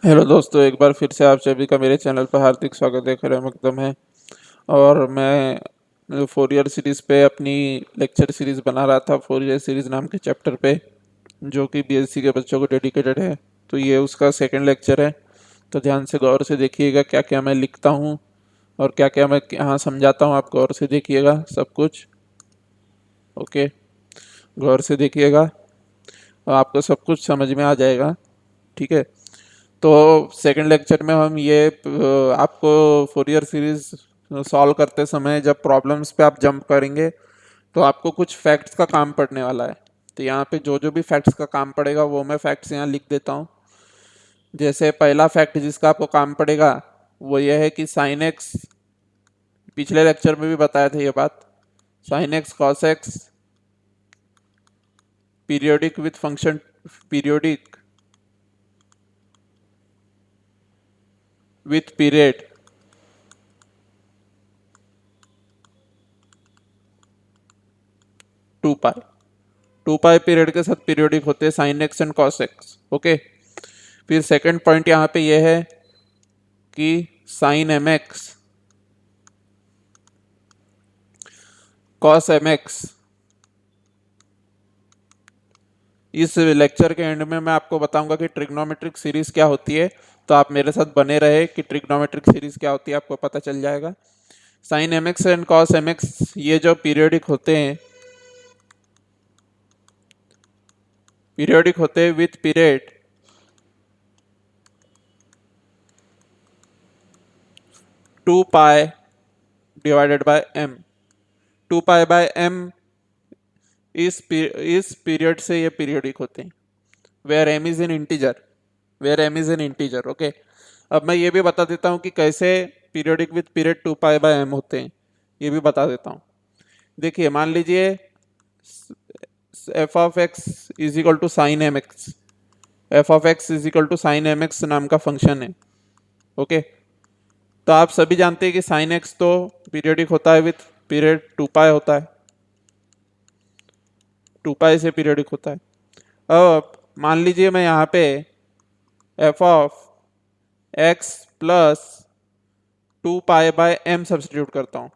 Hello दोस्तों, एक बार फिर से आप सभी का मेरे चैनल पर हार्दिक स्वागत है। खैर मकदम है। और मैं फोरियर सीरीज़ पे अपनी लेक्चर सीरीज़ बना रहा था, फोरियर सीरीज़ नाम के चैप्टर पे, जो कि बीएससी के बच्चों को डेडिकेटेड है। तो ये उसका सेकंड लेक्चर है। तो ध्यान से गौर से देखिएगा क्या क्या मैं लिखता हूँ और क्या क्या मैं यहाँ समझाता हूँ। आप गौर से देखिएगा सब कुछ। ओके, गौर से देखिएगा और आपको सब कुछ समझ में आ जाएगा। ठीक है। तो सेकंड लेक्चर में हम ये आपको फोरियर सीरीज सॉल्व करते समय जब प्रॉब्लम्स पे आप जंप करेंगे तो आपको कुछ फैक्ट्स का काम पड़ने वाला है। तो यहाँ पे जो जो भी फैक्ट्स का काम पड़ेगा वो मैं फैक्ट्स यहाँ लिख देता हूँ। जैसे पहला फैक्ट जिसका आपको काम पड़ेगा वो ये है कि साइन एक्स, पिछले लेक्चर में भी बताया था ये बात, sine X cos X periodic with function, periodic with period 2 pi, 2 pi period के साथ पीरियोडिक होते हैं sine X and cos X. Okay. फिर सेकंड पॉइंट यहाँ पे ये है कि sine M X cos M X, इस लेक्चर के एंड में मैं आपको बताऊंगा कि ट्रिग्नोमेट्रिक सीरीज क्या होती है। तो आप मेरे साथ बने रहे कि ट्रिग्नोमेट्रिक सीरीज क्या होती है, आपको पता चल जाएगा। Sine M X and cos M X ये जो पीरियोडिक होते हैं with period 2 pi divided by M. 2 pi by M इस पीरियड से ये पीरियोडिक होते हैं। Where M is in integer, where M is in integer. Okay. अब मैं ये भी बता देता हूँ कि कैसे periodic with period 2 pi by M होते हैं, ये भी बता देता हूँ। देखिए, मान लीजिए F of x is equal to sine M X, F of x is equal to sine M X नाम का फंक्शन है। ओके। तो आप सभी जानते हैं कि साइन एक्स तो पीरियोडिक होता है विथ पीरियड 2 पाई होता है, 2 पाई से पीरियोडिक होता है। अब मान लीजिए मैं यहाँ पे F of X plus 2 pi by M substitute करता हूँ,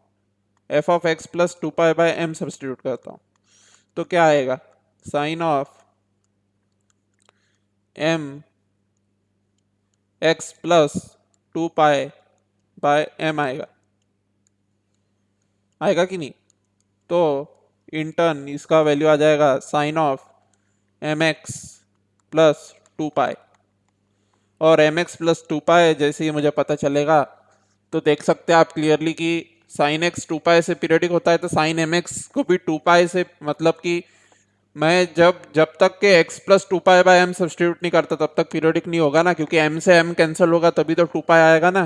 F of X plus 2 pi by M substitute करता हूँ, तो क्या आएगा? Sine of M X plus 2 pi by M आएगा, आएगा कि नहीं? तो इन टर्न इसका वैल्यू आ जाएगा sine of M X plus 2 pi. और एम एक्स प्लस 2 पाई जैसे ही मुझे पता चलेगा तो देख सकते हैं आप क्लियरली कि साइन एक्स 2 पाई से पीरियडिक होता है, तो साइन एम एक्स को भी 2 पाई से, मतलब कि मैं जब जब तक के x plus 2 pi by M substitute नहीं करता तब तक पीरियोडिक नहीं होगा ना, क्योंकि m से m कैंसिल होगा तभी तो 2 पाई आएगा ना।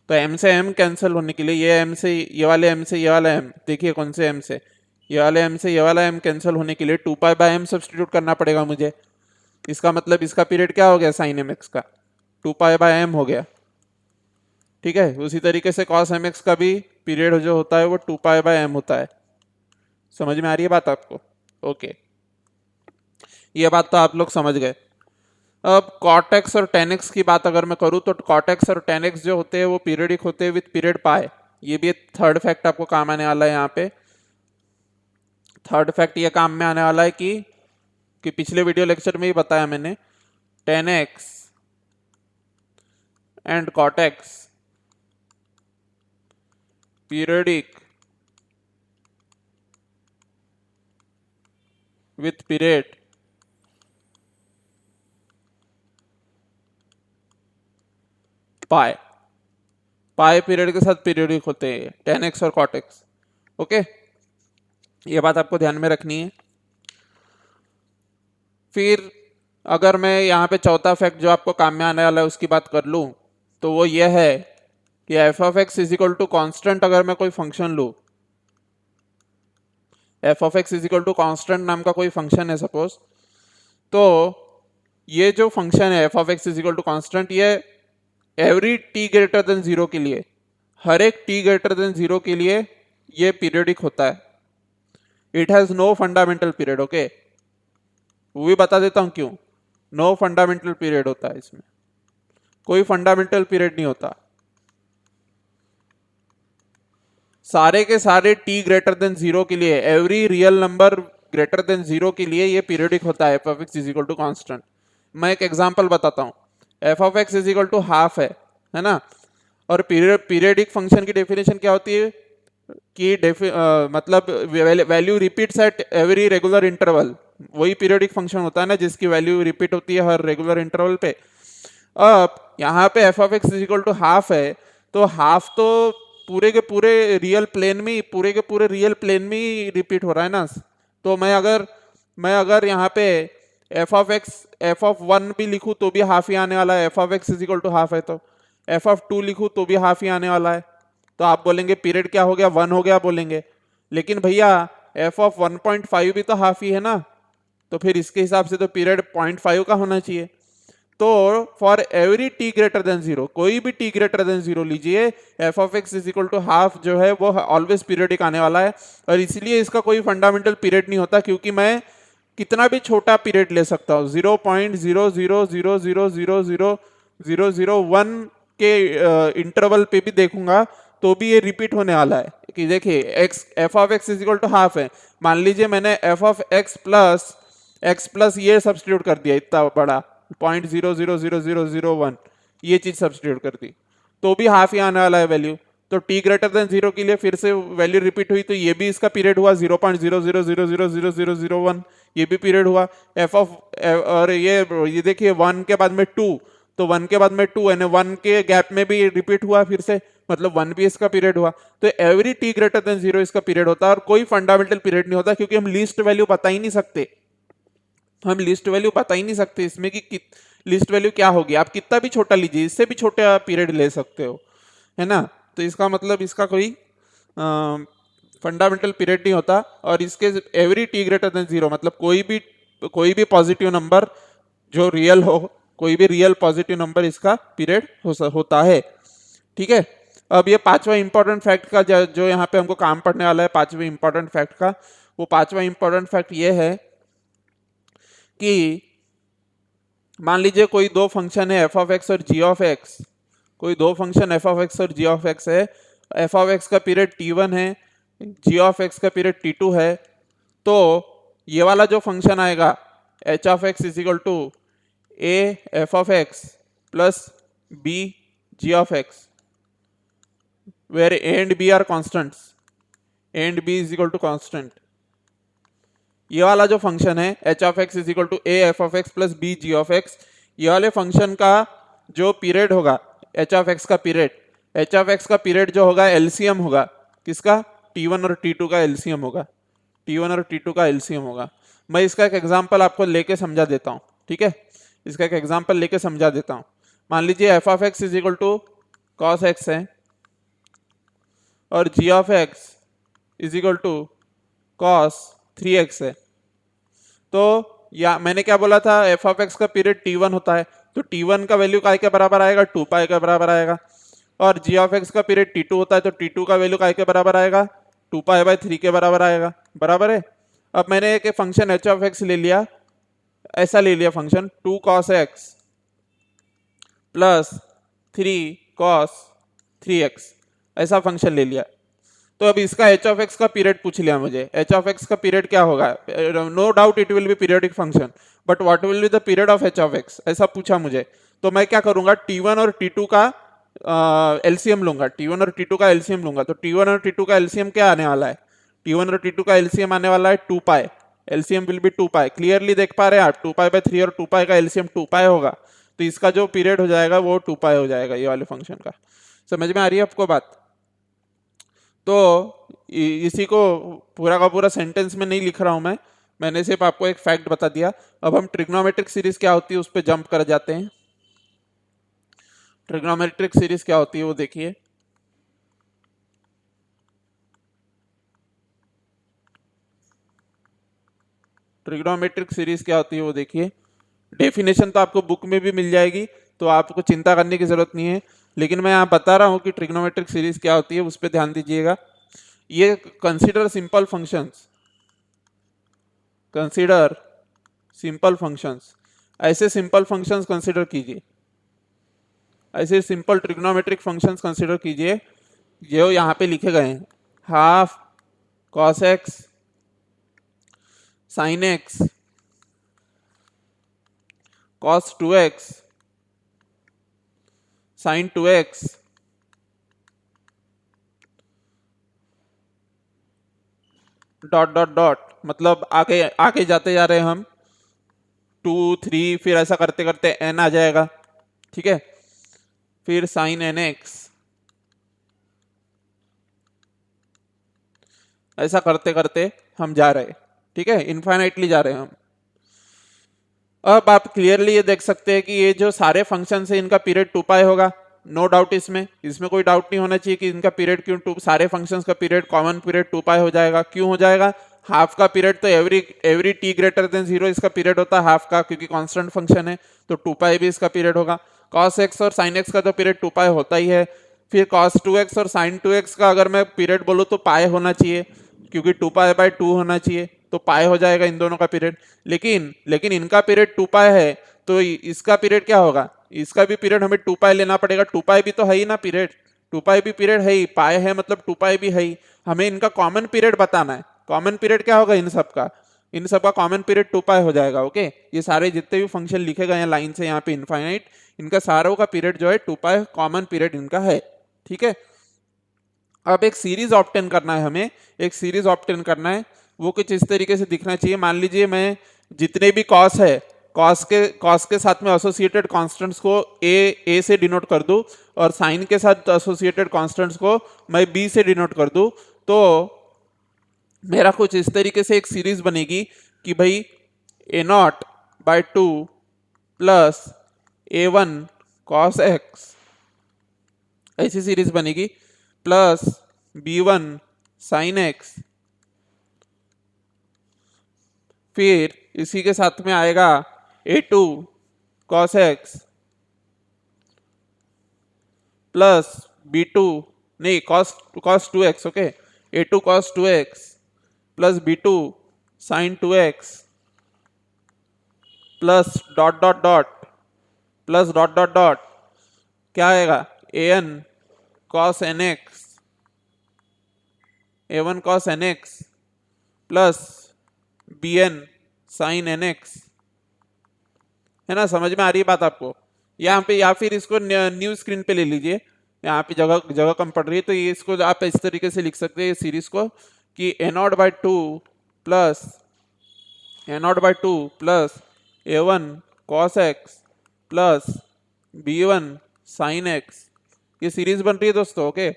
तो m से m कैंसिल होने के लिए ये m से ये वाले m से ये वाला m, देखिए कौन से m से ये वाले m से ये वाला m कैंसिल होने के लिए 2 पाई बाय एम सब्सटीट्यूट करना पड़ेगा मुझे। इसका मतलब इसका पीरियड क्या हो गया साइन एम एक्स का? 2 पाई बाय एम हो गया। ठीक है। उसी तरीके से कॉस एम एक्स का भी पीरियड जो होता है वो 2 पाई बाय एम होता है। समझ में आ रही है बात आपको? ओके, ये बात तो आप लोग समझ गए। अब कॉट एक्स और टेन एक्स की बात अगर मैं करूँ तो कॉट एक्स और टेन एक्स जो होते हैं वो पीरियडिक होते हैं विथ पीरियड पाई। ये भी एक थर्ड फैक्ट आपको काम आने वाला है यहाँ पे। थर्ड फैक्ट ये काम में आने वाला है कि पिछले वीडियो लेक्चर में ही बताया मैंने, tan X and cot X periodic with period pi. Pi period के साथ पीरियडिक होते हैं टेन एक्स और कॉट एक्स। ओके, ये बात आपको ध्यान में रखनी है। फिर अगर मैं यहाँ पे चौथा फैक्ट जो आपको काम में आने वाला है उसकी बात कर लूँ तो वो ये है कि F of x is equal to constant, अगर मैं कोई फंक्शन लूँ, F of x is equal to constant नाम का कोई फंक्शन है सपोज, तो ये जो फंक्शन है F of x is equal to constant, ये every T greater than zero के लिए, हर एक टी ग्रेटर देन जीरो के लिए ये पीरियडिक होता है। It has no fundamental period. Okay, वो भी बता देता हूं क्यों। नो फंडामेंटल पीरियड होता है इसमें। कोई फंडामेंटल पीरियड नहीं होता। सारे के सारे t ग्रेटर देन जीरो के लिए, every real number greater than zero के लिए ये पीरियडिक होता है F of x is equal to constant. मैं एक एग्जांपल बताता हूँ। F of x is equal to half है ना। और पीरियडिक फंक्शन की डेफिनेशन क्या होती है कि मतलब value repeats at every regular interval, वही पीरियडिक फंक्शन होता है ना जिसकी वैल्यू रिपीट होती है हर रेगुलर इंटरवल पे। अब यहाँ पे F of x is equal to half है, तो हाफ तो पूरे के पूरे रियल प्लेन में, पूरे के पूरे रियल प्लेन में ही रिपीट हो रहा है ना। तो मैं अगर यहाँ पे एफ ऑफ वन भी लिखूँ तो भी हाफ ही आने वाला है, F of x is equal to half है। तो एफ ऑफ टू लिखूँ तो भी हाफ ही आने वाला है। तो आप बोलेंगे पीरियड क्या हो गया, वन हो गया बोलेंगे। लेकिन भैया एफ ऑफ 1.5 भी तो हाफ ही है ना, तो फिर इसके हिसाब से तो पीरियड 0.5 का होना चाहिए। तो for every T greater than zero, कोई भी टी ग्रेटर देन जीरो लीजिए, F of x is equal to half जो है वो ऑलवेज पीरियडिक आने वाला है। और इसलिए इसका कोई फंडामेंटल पीरियड नहीं होता, क्योंकि मैं कितना भी छोटा पीरियड ले सकता हूँ, 0.000000001 के इंटरवल पे भी देखूंगा तो भी ये रिपीट होने वाला है। कि देखिए X F of x is equal to half है, मान लीजिए मैंने एफ ऑफ एक्स प्लस ये सब्स्टिट्यूट कर दिया इतना बड़ा 0.0000001, ये चीज सब्स्टिट्यूट कर दी तो भी हाफ ही आने वाला है वैल्यू। तो t ग्रेटर देन जीरो के लिए फिर से वैल्यू रिपीट हुई, तो ये भी इसका पीरियड हुआ 0.000000001, ये भी पीरियड हुआ एफ ऑफ। और ये देखिए वन के बाद में टू, तो वन के बाद में टू यानी वन के गैप में भी रिपीट हुआ फिर से, मतलब वन भी इसका पीरियड हुआ। तो every t greater than zero इसका पीरियड होता है, और कोई फंडामेंटल पीरियड नहीं होता, क्योंकि हम लीस्ट वैल्यू बता ही नहीं सकते। हम लिस्ट वैल्यू बता ही नहीं सकते इसमें कि लिस्ट वैल्यू क्या होगी। आप कितना भी छोटा लीजिए, इससे भी छोटा पीरियड ले सकते हो, है ना। तो इसका मतलब इसका कोई फंडामेंटल पीरियड नहीं होता। और इसके every T greater than zero मतलब कोई भी पॉजिटिव नंबर जो रियल हो, कोई भी रियल पॉजिटिव नंबर इसका पीरियड होता है। ठीक है। अब ये पांचवा इंपॉर्टेंट फैक्ट का जो यहाँ पे हमको काम पड़ने वाला है, पांचवें इंपॉर्टेंट फैक्ट का, वो पांचवा इंपॉर्टेंट फैक्ट ये है कि मान लीजिए कोई दो फंक्शन है एफ ऑफ एक्स और जी ऑफ एक्स, कोई दो फंक्शन एफ ऑफ एक्स और जी ऑफ एक्स है। एफ ऑफ एक्स का पीरियड t1 है, जी ऑफ एक्स का पीरियड t2 है। तो ये वाला जो फंक्शन आएगा H of x is equal to A F of X plus B G of X, where A and B are constants, A and B is equal to constant. ये वाला जो function है H of x is equal to A F of X plus B G of X, ये वाले function का जो period होगा H of x का पीरियड, एच ऑफ एक्स का पीरियड जो होगा एलसीएम होगा किसका, t1 और t2 का एलसीएम होगा, t1 और t2 का एलसीएम होगा। मैं इसका एक एग्जांपल आपको लेके समझा देता हूँ। ठीक है, इसका एक एग्जांपल लेके समझा देता हूँ। मान लीजिए F of x is equal to cos x है और जी of x is equal to cos 3x है। तो या मैंने क्या बोला था, एफ ऑफ एक्स का पीरियड t1 होता है, तो t1 का वैल्यू काय के बराबर आएगा, 2 के बराबर आएगा। और जी ऑफ एक्स का पीरियड t2 होता है, तो t2 का वैल्यू काय के बराबर आएगा, 2π/3 के बराबर आएगा। बराबर है। अब मैंने एक फंक्शन एच ऑफ एक्स ले लिया, ऐसा ले लिया function 2 cos x plus 3 cos 3x, ऐसा फंक्शन ले लिया। तो अब इसका एच ऑफ एक्स का पीरियड पूछ लिया मुझे, एच ऑफ एक्स का पीरियड क्या होगा, no doubt it will be periodic function, but what will be the period of H of X, ऐसा पूछा मुझे। तो मैं क्या करूंगा, t1 और t2 का एलसीएम लूंगा, t1 और t2 का एलसीएम लूंगा। तो t1 और t2 का एलसीएम क्या आने वाला है, t1 और t2 का एलसीएम आने वाला है 2π, एलसीएम विल बी 2π। क्लियरली देख पा रहे हैं आप, 2π/3 और 2π का एलसीएम 2π होगा, तो इसका जो पीरियड हो जाएगा वो 2π हो जाएगा ये वाले फंक्शन का। समझ में आ रही है आपको बात। तो इसी को पूरा का पूरा सेंटेंस में नहीं लिख रहा हूं मैंने सिर्फ आपको एक फैक्ट बता दिया। अब हम ट्रिग्नोमेट्रिक सीरीज क्या होती है उस पर जंप कर जाते हैं। ट्रिग्नोमेट्रिक सीरीज क्या होती है वो देखिए। ट्रिग्नोमेट्रिक सीरीज क्या होती है वो देखिए। डेफिनेशन तो आपको बुक में भी मिल जाएगी, तो आपको चिंता करने की जरूरत नहीं है, लेकिन मैं यहाँ बता रहा हूँ कि ट्रिग्नोमेट्रिक सीरीज क्या होती है, उस पर ध्यान दीजिएगा। ये consider simple functions, consider simple functions, ऐसे सिंपल फंक्शंस कंसीडर कीजिए ऐसे सिंपल ट्रिग्नोमेट्रिक फंक्शंस कंसिडर कीजिए जो यहाँ पे लिखे गए हैं, half cos X sine X cos 2x sine 2x dot dot dot, मतलब आगे आगे जाते जा रहे हैं हम 2 3 फिर ऐसा करते करते n आ जाएगा, ठीक है। फिर साइन nx, ऐसा करते करते हम जा रहे हैं, ठीक है, इनफाइनाइटली जा रहे हैं हम। अब आप क्लियरली ये देख सकते हैं कि ये जो सारे फंक्शन है इनका पीरियड 2 पाई होगा, नो डाउट। इसमें कोई डाउट नहीं होना चाहिए कि इनका पीरियड क्यों सारे फंक्शंस का पीरियड कॉमन पीरियड 2 पाई हो जाएगा। क्यों हो जाएगा? हाफ का पीरियड तो एवरी t ग्रेटर देन 0 इसका पीरियड होता है हाफ का, क्योंकि कांस्टेंट फंक्शन है, तो 2 पाई भी इसका पीरियड होगा। cos x और sin x का तो पीरियड 2 पाई होता ही है। फिर cos 2x और sin 2x का अगर मैं पीरियड बोलूँ तो पाई होना चाहिए, क्योंकि 2 पाई/2 होना चाहिए, तो पाई हो जाएगा इन दोनों का पीरियड। लेकिन इनका पीरियड 2 पाई है, तो इसका पीरियड क्या होगा? इसका भी पीरियड हमें 2 पाई लेना पड़ेगा। 2 पाई भी तो है ही ना पीरियड, 2 पाई भी पीरियड है ही, पाई है मतलब 2 पाई भी है ही। हमें इनका कॉमन पीरियड बताना है। कॉमन पीरियड क्या होगा इन सबका कॉमन पीरियड 2 पाई हो जाएगा। ओके, ये सारे जितने भी फंक्शन लिखे गए हैं लाइन से यहाँ पे इनफाइनाइट, इनका सारों का पीरियड जो है 2 पाई कॉमन पीरियड इनका है, ठीक है। अब एक सीरीज ऑब्टेन करना है हमें, एक सीरीज ऑब्टेन करना है। वो कुछ इस तरीके से दिखना चाहिए। मान लीजिए मैं जितने भी कॉस है, कॉस के साथ में एसोसिएटेड कांस्टेंट्स को ए से डिनोट कर दूं, और साइन के साथ एसोसिएटेड कांस्टेंट्स को मैं बी से डिनोट कर दूं, तो मेरा कुछ इस तरीके से एक सीरीज बनेगी कि भाई a0/2 plus a1 cos x, ऐसी सीरीज बनेगी, प्लस b1 sin x, फिर इसी के साथ में आएगा a2 cos x plus b2, नहीं cos 2x, okay, a2 cos 2x plus b2 sin 2x plus dot dot dot plus dot dot dot, क्या आएगा? an cos nx, a1 cos nx plus bn sin nx, है ना? समझ में आ रही है बात आपको? यहाँ पे, या फिर इसको न्यू स्क्रीन पे ले लीजिए, यहाँ पे जगह जगह कम पड़ रही है, तो ये इसको आप इस तरीके से लिख सकते हैं सीरीज को कि a0/2 plus a0/2 plus a1 cos x plus b1 sin x, ये सीरीज बन रही है दोस्तों। ओके,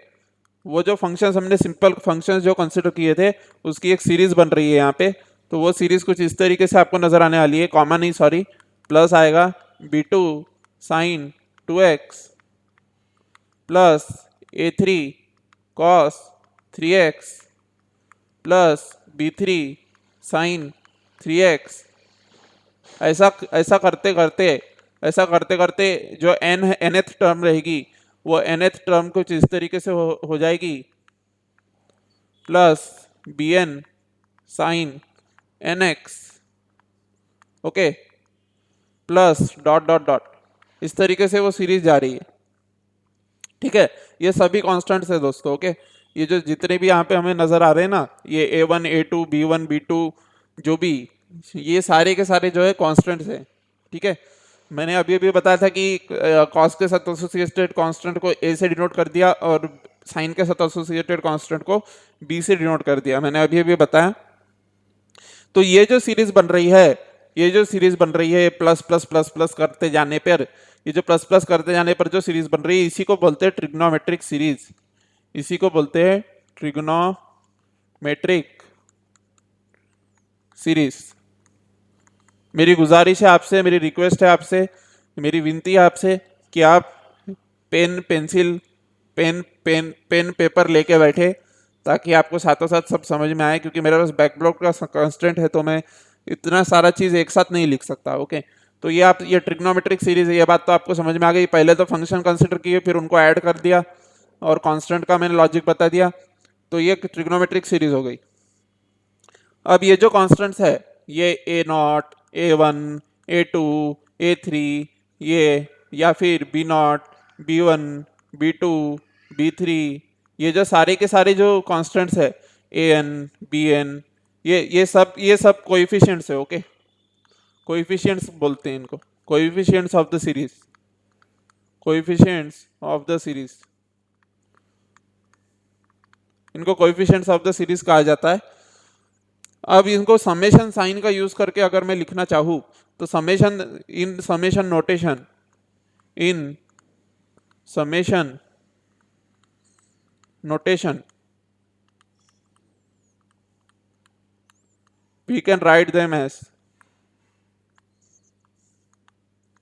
वो जो फंक्शंस हमने सिंपल फंक्शंस जो कंसिडर किए थे उसकी एक सीरीज बन रही है यहाँ पे। तो वो सीरीज कुछ इस तरीके से आपको नजर आने वाली है, कॉमन ही सॉरी, प्लस आएगा b2 sin 2x plus a3 cos 3x plus b3 sin 3x। ऐसा ऐसा करते करते जो nth टर्म रहेगी वो nth टर्म कुछ इस तरीके से हो जाएगी, plus bn sin nx, okay, plus dot dot dot, इस तरीके से वो सीरीज जा रही है, ठीक है। ये सभी कांस्टेंट्स है दोस्तों। ओके, ये जो जितने भी यहाँ पे हमें नजर आ रहे हैं ना, ये a1 a2 b1 b2 जो भी, ये सारे के सारे जो है कांस्टेंट्स है, ठीक है। मैंने अभी अभी बताया था कि कॉस के साथ एसोसिएटेड कांस्टेंट को a से डिनोट कर दिया और साइन के साथ एसोसिएटेड कांस्टेंट को b से डिनोट कर दिया, मैंने अभी अभी बताया। तो ये जो सीरीज बन रही है, ये जो सीरीज बन रही है प्लस प्लस प्लस प्लस करते जाने पर, ये जो प्लस प्लस करते जाने पर जो सीरीज बन रही है, इसी को बोलते हैं ट्रिग्नोमेट्रिक सीरीज, इसी को बोलते हैं ट्रिग्नोमेट्रिक सीरीज। मेरी गुजारिश है आपसे, मेरी रिक्वेस्ट है आपसे, मेरी विनती है आपसे कि आप पेन पेंसिल पेन पेपर लेके बैठे, ताकि आपको साथों साथ सब समझ में आए, क्योंकि मेरे पास बैकलॉग का कंस्टेंट है, तो मैं इतना सारा चीज़ एक साथ नहीं लिख सकता। ओके, तो ये ट्रिग्नोमेट्रिक सीरीज है, ये बात तो आपको समझ में आ गई। पहले तो फंक्शन कंसिडर किए, फिर उनको ऐड कर दिया और कांस्टेंट का मैंने लॉजिक बता दिया, तो ये ट्रिग्नोमेट्रिक सीरीज हो गई। अब ये जो कांस्टेंट्स है, ये a0 a1 a2 a3, ये या फिर b0 B1, B2, B3, ये जो सारे के सारे जो कॉन्स्टेंट्स है an, bn, ये सब कोएफिशिएंट्स है। ओके, कोएफिशिएंट्स बोलते हैं इनको, coefficients of the series, coefficients of the series, इनको कोएफिशिएंट्स ऑफ द सीरीज कहा जाता है। अब इनको समेशन साइन का यूज करके अगर मैं लिखना चाहूँ तो summation, in summation notation, in summation notation we can write them as,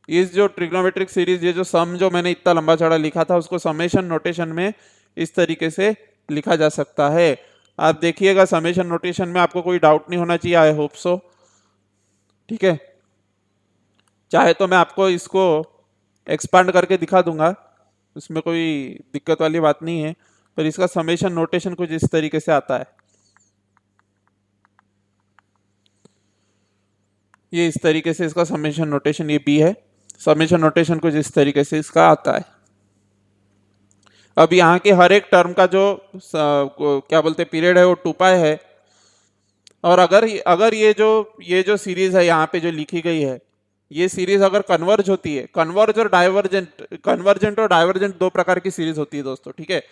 इस जो ट्रिग्नोमेट्रिक सीरीज, ये जो सम जो मैंने इतना लंबा चौड़ा लिखा था उसको समेशन नोटेशन में इस तरीके से लिखा जा सकता है। आप देखिएगा समेशन नोटेशन में आपको कोई डाउट नहीं होना चाहिए, आई होप सो। ठीक है, चाहे तो मैं आपको इसको एक्सपांड करके दिखा दूंगा, उसमें कोई दिक्कत वाली बात नहीं है, पर इसका समेशन नोटेशन कुछ इस तरीके से आता है। ये इस तरीके से इसका समेशन नोटेशन, ये बी है, समेशन नोटेशन कुछ इस तरीके से इसका आता है। अब यहाँ के हर एक टर्म का जो क्या बोलते पीरियड है वो 2 पाई है। और अगर ये जो सीरीज है यहाँ पे जो लिखी गई है, ये सीरीज अगर कन्वर्ज होती है, कन्वर्जेंट और डाइवर्जेंट दो प्रकार की सीरीज होती है दोस्तों। ठीक है,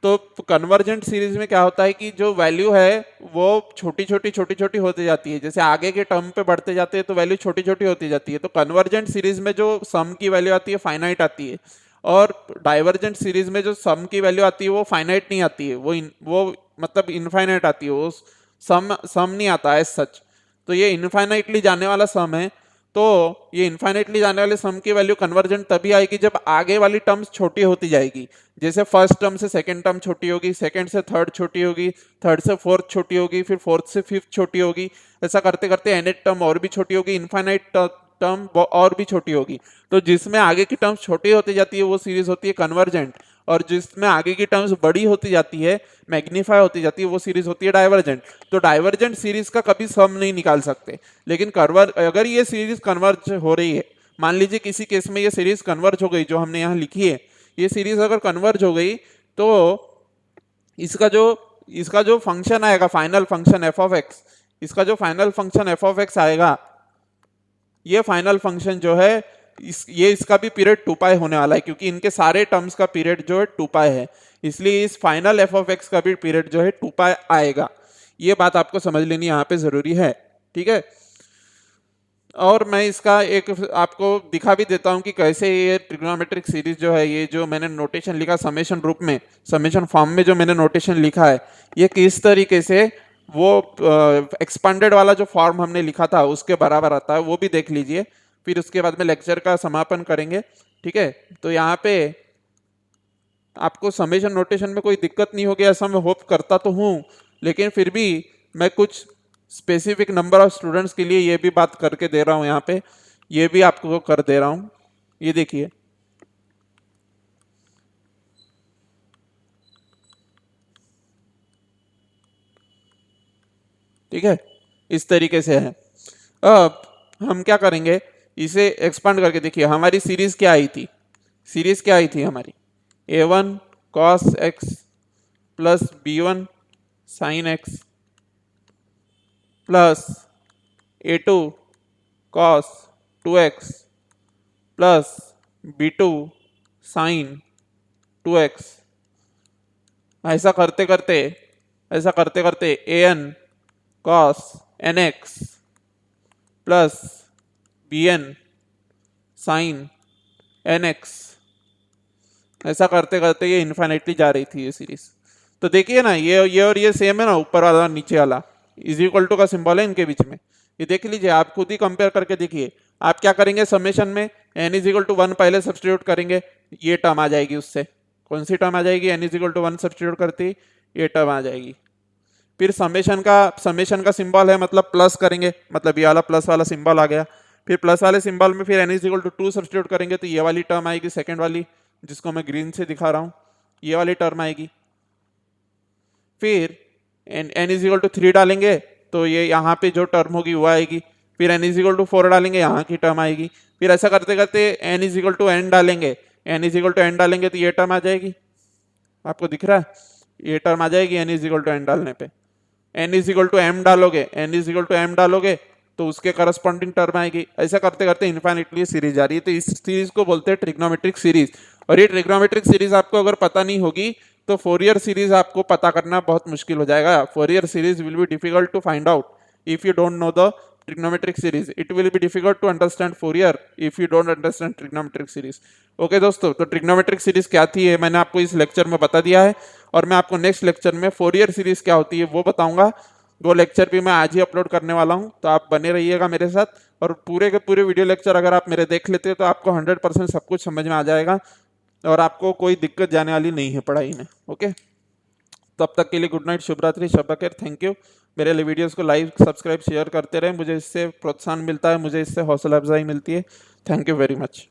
तो कन्वर्जेंट सीरीज में क्या होता है कि जो वैल्यू है वो छोटी छोटी होती जाती है, जैसे आगे के टर्म पे बढ़ते जाते हैं तो वैल्यू छोटी छोटी होती जाती है। तो कन्वर्जेंट सीरीज में जो सम की वैल्यू आती है फाइनाइट आती है, और डाइवर्जेंट सीरीज में जो सम की वैल्यू आती है वो फाइनाइट नहीं आती है, वो मतलब इनफाइनाइट आती है, वो सम नहीं आता है सच। तो ये इनफाइनाइटली जाने वाला सम है, तो ये इनफाइनाइटली जाने वाले सम की वैल्यू कन्वर्जेंट तभी आएगी जब आगे वाली टर्म्स छोटी होती जाएगी। जैसे फर्स्ट टर्म से सेकंड टर्म छोटी होगी, सेकंड से थर्ड छोटी होगी, थर्ड से फोर्थ छोटी होगी, फिर फोर्थ से फिफ्थ छोटी होगी, ऐसा करते करते एनथ टर्म और भी छोटी होगी, इनफाइनाइट टर्म और भी छोटी होगी। तो जिसमें आगे की टर्म्स छोटी होती जाती है वो सीरीज होती है कन्वर्जेंट, और जिसमें आगे की टर्म्स बड़ी होती जाती है, मैग्नीफाई होती जाती है, वो सीरीज होती है डाइवर्जेंट। तो डाइवर्जेंट सीरीज का कभी सम नहीं निकाल सकते, लेकिन अगर ये सीरीज कन्वर्ज हो रही है, मान लीजिए किसी केस में ये सीरीज कन्वर्ज हो गई जो हमने यहाँ लिखी है, ये सीरीज अगर कन्वर्ज हो गई तो इसका जो फंक्शन आएगा final function F of x, इसका जो final function F of x आएगा, ये फाइनल फंक्शन जो है इसका भी पीरियड 2 पाई होने वाला है, क्योंकि इनके सारे टर्म्स का पीरियड जो है 2 पाई है, इसलिए इस फाइनल एफ ऑफ एक्स का भी पीरियड जो है 2 पाई आएगा। ये बात आपको समझ लेनी यहाँ पे जरूरी है। ठीक है, और मैं इसका एक आपको दिखा भी देता हूँ कि कैसे ये ट्रिग्नोमेट्रिक सीरीज जो है, ये जो मैंने नोटेशन लिखा समेशन रूप में, समेशन फॉर्म में जो मैंने नोटेशन लिखा है, ये किस तरीके से वो एक्सपांडेड वाला जो फॉर्म हमने लिखा था उसके बराबर आता है, वो भी देख लीजिए। फिर उसके बाद में लेक्चर का समापन करेंगे। ठीक है, तो यहाँ पे आपको समेशन नोटेशन में कोई दिक्कत नहीं होगी ऐसा मैं होप करता तो हूँ, लेकिन फिर भी मैं कुछ स्पेसिफिक नंबर ऑफ स्टूडेंट्स के लिए ये भी बात करके दे रहा हूँ, यहाँ पे ये भी आपको कर दे रहा हूँ। ये देखिए, ठीक है, इस तरीके से है। अब हम क्या करेंगे, इसे एक्सपांड करके देखिए हमारी सीरीज क्या आई थी, सीरीज क्या आई थी हमारी, a1 cos x plus b1 sin x plus a2 cos 2x plus b2 sin 2x। ऐसा करते करते an cos nx plus bn sin nx, ऐसा करते करते ये इन्फाइनाइटली जा रही थी ये सीरीज। तो देखिए ना, ये और ये सेम है ना, ऊपर वाला नीचे वाला इज इक्वल टू का सिंबल है इनके बीच में, ये देख लीजिए, आप खुद ही कंपेयर करके देखिए। आप क्या करेंगे, समेशन में n इज इक्वल टू 1 पहले सब्सटीट्यूट करेंगे, ये टर्म आ जाएगी, उससे कौन सी टर्म आ जाएगी, n is equal to 1 substitute करती ये टर्म आ जाएगी। फिर समेशन का सिंबल है मतलब प्लस करेंगे, मतलब ये वाला प्लस वाला सिंबल आ गया। फिर प्लस वाले सिंबल में फिर n is equal to 2 substitute करेंगे तो ये वाली टर्म आएगी, सेकंड वाली जिसको मैं ग्रीन से दिखा रहा हूँ, ये वाली टर्म आएगी। फिर n इज इक्वल टू 3 डालेंगे तो ये यहाँ पे जो टर्म होगी वो आएगी। फिर n इज इक्वल टू 4 डालेंगे, यहाँ की टर्म आएगी। फिर ऐसा करते करते n is equal to n डालेंगे, n is equal to n डालेंगे तो ये टर्म आ जाएगी, आपको दिख रहा है, ये टर्म आ जाएगी n is equal to n डालने पे। N is equal to m डालोगे, n is equal to m डालोगे तो उसके करस्पॉन्डिंग टर्म आएगी। ऐसा करते करते इन्फाइनिटली सीरीज आ रही है, तो इस सीरीज को बोलते हैं ट्रिग्नोमेट्रिक सीरीज। और ये ट्रिग्नोमेट्रिक सीरीज आपको अगर पता नहीं होगी तो फोरियर सीरीज आपको पता करना बहुत मुश्किल हो जाएगा। Fourier series will be difficult to find out if you don't know the trigonometric series. It will be difficult to understand Fourier if you don't understand trigonometric series. Okay दोस्तों, तो trigonometric series क्या थी ये मैंने आपको इस lecture में बता दिया है, और मैं आपको नेक्स्ट लेक्चर में फोरियर सीरीज क्या होती है वो बताऊंगा। वो लेक्चर भी मैं आज ही अपलोड करने वाला हूं, तो आप बने रहिएगा मेरे साथ। और पूरे के पूरे वीडियो लेक्चर अगर आप मेरे देख लेते हो तो आपको 100% सब कुछ समझ में आ जाएगा और आपको कोई दिक्कत जाने वाली नहीं है पढ़ाई में। ओके, तब तक के लिए गुड नाइट, शुभ रात्रि, शब बखैर, थैंक यू। मेरे लिए वीडियोस को लाइक सब्सक्राइब शेयर करते रहें, मुझे इससे प्रोत्साहन मिलता है, मुझे इससे हौसला अफजाई मिलती है। Thank you very much.